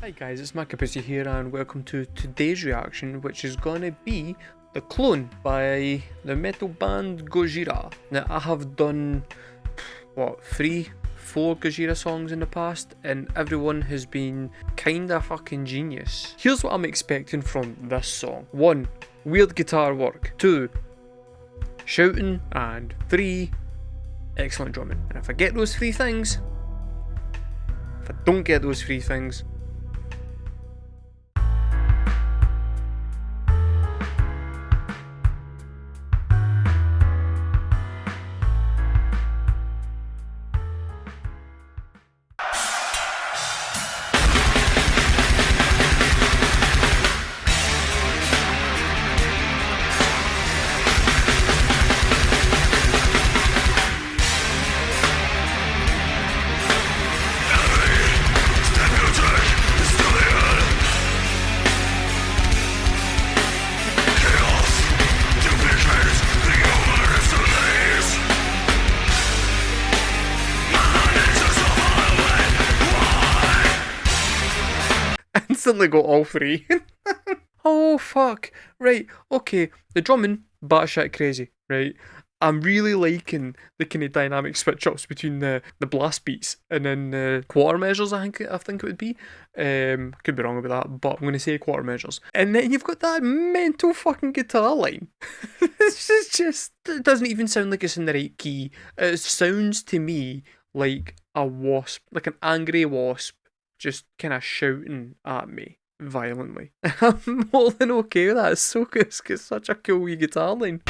Hi guys, it's markabusi here and welcome to today's reaction, which is gonna be The Clone by the metal band Gojira. Now I have done, what, 4 Gojira songs in the past and everyone has been kinda fucking genius. Here's what I'm expecting from this song. 1. Weird guitar work. 2. Shouting. And 3. Excellent drumming. And if I get those 3 things, if I don't get those 3 things, instantly got all 3. Oh fuck. Right, okay. The drumming, batshit crazy, right? I'm really liking the kind of dynamic switch ups between the blast beats and then the quarter measures, I think it would be. Could be wrong about that, but I'm gonna say quarter measures. And then you've got that mental fucking guitar line. This is just, it doesn't even sound like it's in the right key. It sounds to me like a wasp, like an angry wasp, just kind of shouting at me violently. I'm more than okay with that. It's so good. It's such a cool wee guitar line.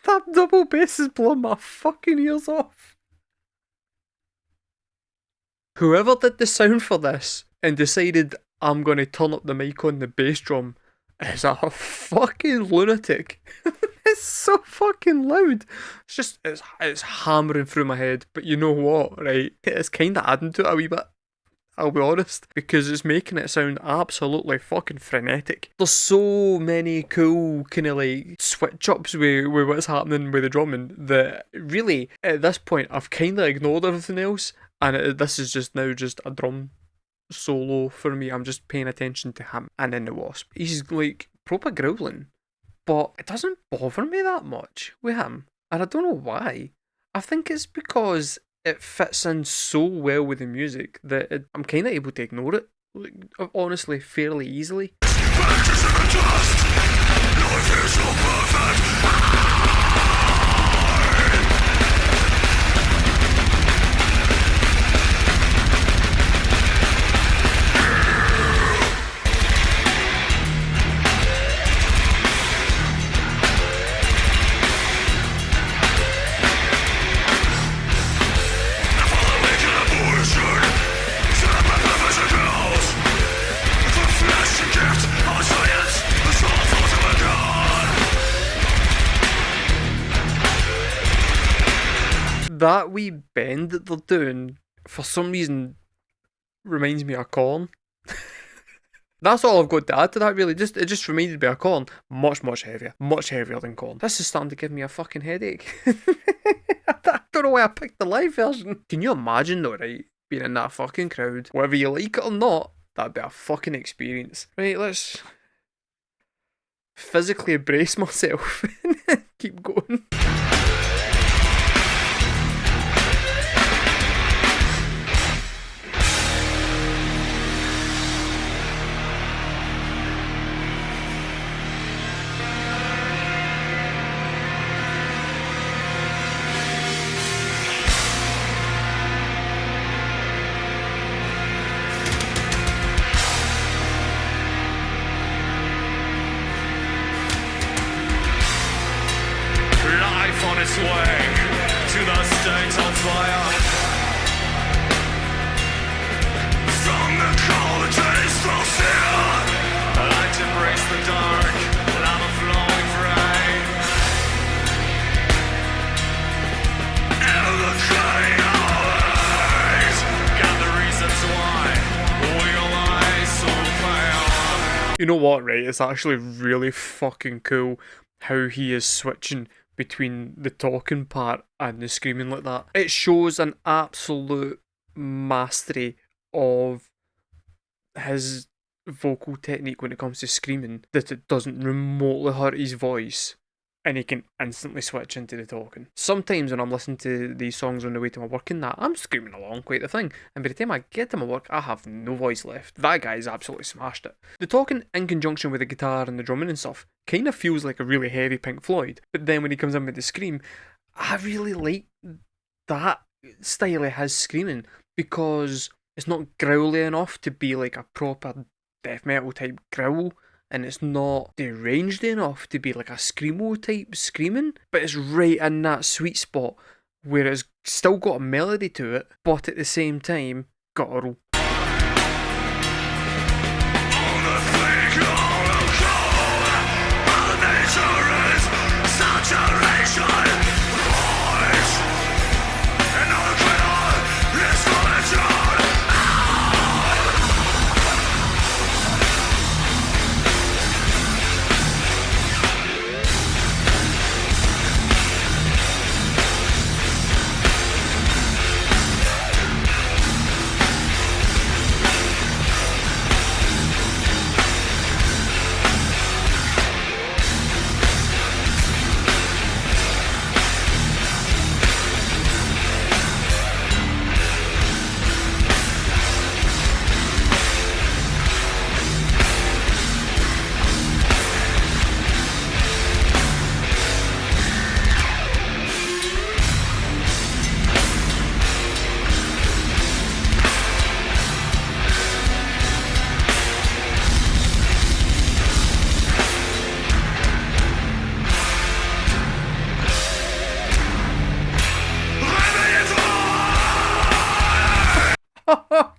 That double bass is blowing my fucking ears off. Whoever did the sound for this and decided I'm going to turn up the mic on the bass drum is a fucking lunatic. It's so fucking loud. It's just, it's hammering through my head. But you know what, right? It's kind of adding to it a wee bit, I'll be honest, because it's making it sound absolutely fucking frenetic. There's so many cool kind of like switch ups with what's happening with the drumming that really at this point I've kind of ignored everything else, and this is just now just a drum solo for me. I'm just paying attention to him and then the wasp. He's like proper growling, but it doesn't bother me that much with him, and I don't know why. I think it's because it fits in so well with the music that I'm kind of able to ignore it, like, honestly, fairly easily. That wee bend that they're doing, for some reason, reminds me of Corn. That's all I've got to add to that, really. It just reminded me of Corn. Much heavier. Much heavier than Corn. This is starting to give me a fucking headache. I don't know why I picked the live version. Can you imagine though, right? Being in that fucking crowd. Whether you like it or not, that'd be a fucking experience. Right, let's physically brace myself and keep going. its way to the state on fire. From the cold taste of fear, I like to embrace the dark, and I'm a flowing rain. And the cutting hours got the reasons why we lie so pale. You know what, right? It's actually really fucking cool how he is switching between the talking part and the screaming like that. It shows an absolute mastery of his vocal technique when it comes to screaming, that it doesn't remotely hurt his voice and he can instantly switch into the talking. Sometimes when I'm listening to these songs on the way to my work and that, I'm screaming along quite the thing, and by the time I get to my work, I have no voice left. That guy's absolutely smashed it. The talking in conjunction with the guitar and the drumming and stuff kind of feels like a really heavy Pink Floyd, but then when he comes in with the scream, I really like that style of his screaming, because it's not growly enough to be like a proper death metal type growl, and it's not deranged enough to be like a screamo type screaming, but it's right in that sweet spot where it's still got a melody to it, but at the same time got a roll.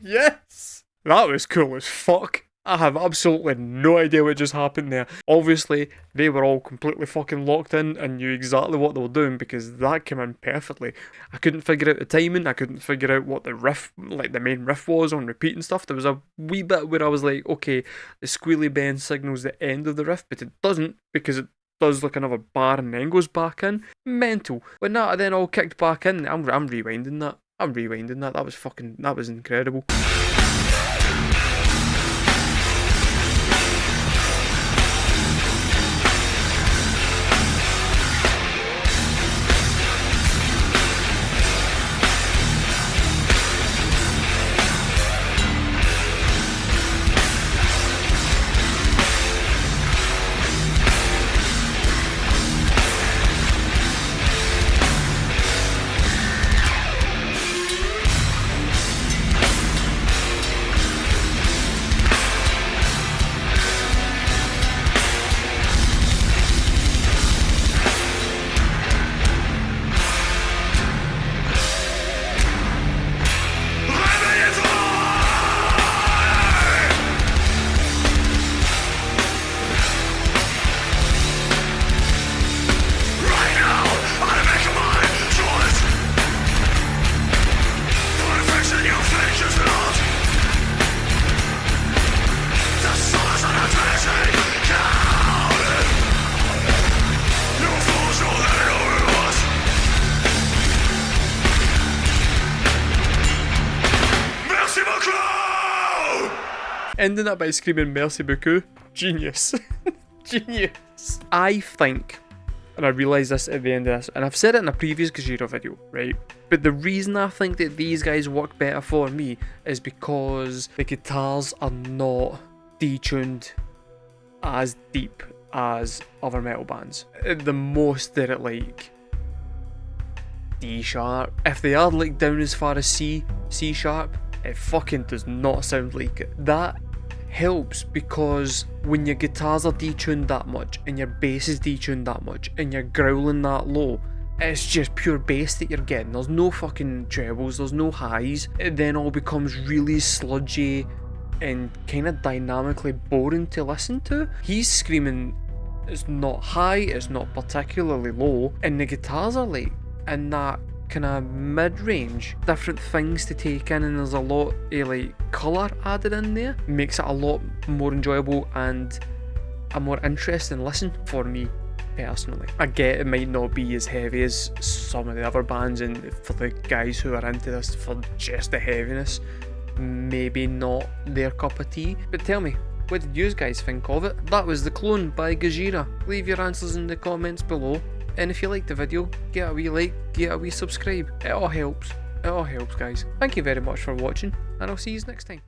Yes! That was cool as fuck. I have absolutely no idea what just happened there. Obviously, they were all completely fucking locked in and knew exactly what they were doing, because that came in perfectly. I couldn't figure out the timing, I couldn't figure out what the riff, like the main riff was on repeat and stuff. There was a wee bit where I was like, okay, the squealy bend signals the end of the riff, but it doesn't, because it does like another bar and then goes back in. Mental. When that then all kicked back in, I'm rewinding that. That was incredible. Ending up by screaming merci beaucoup. Genius. Genius. I think, and I realised this at the end of this, and I've said it in a previous Gojira video, right? But the reason I think that these guys work better for me is because the guitars are not detuned as deep as other metal bands. At the most, they're at like D sharp. If they are like down as far as C sharp, it fucking does not sound like it. That helps, because when your guitars are detuned that much and your bass is detuned that much and you're growling that low, it's just pure bass that you're getting. There's no fucking trebles, there's no highs. It then all becomes really sludgy and kind of dynamically boring to listen to. He's screaming, it's not high, it's not particularly low, and the guitars are like in that kind of mid-range, different things to take in, and there's a lot of like colour added in there. Makes it a lot more enjoyable and a more interesting listen for me personally. I get it might not be as heavy as some of the other bands, and for the guys who are into this for just the heaviness, maybe not their cup of tea. But tell me, what did you guys think of it? That was The Clone by Gojira. Leave your answers in the comments below. And if you liked the video, get a wee like, get a wee subscribe. It all helps. It all helps, guys. Thank you very much for watching, and I'll see you next time.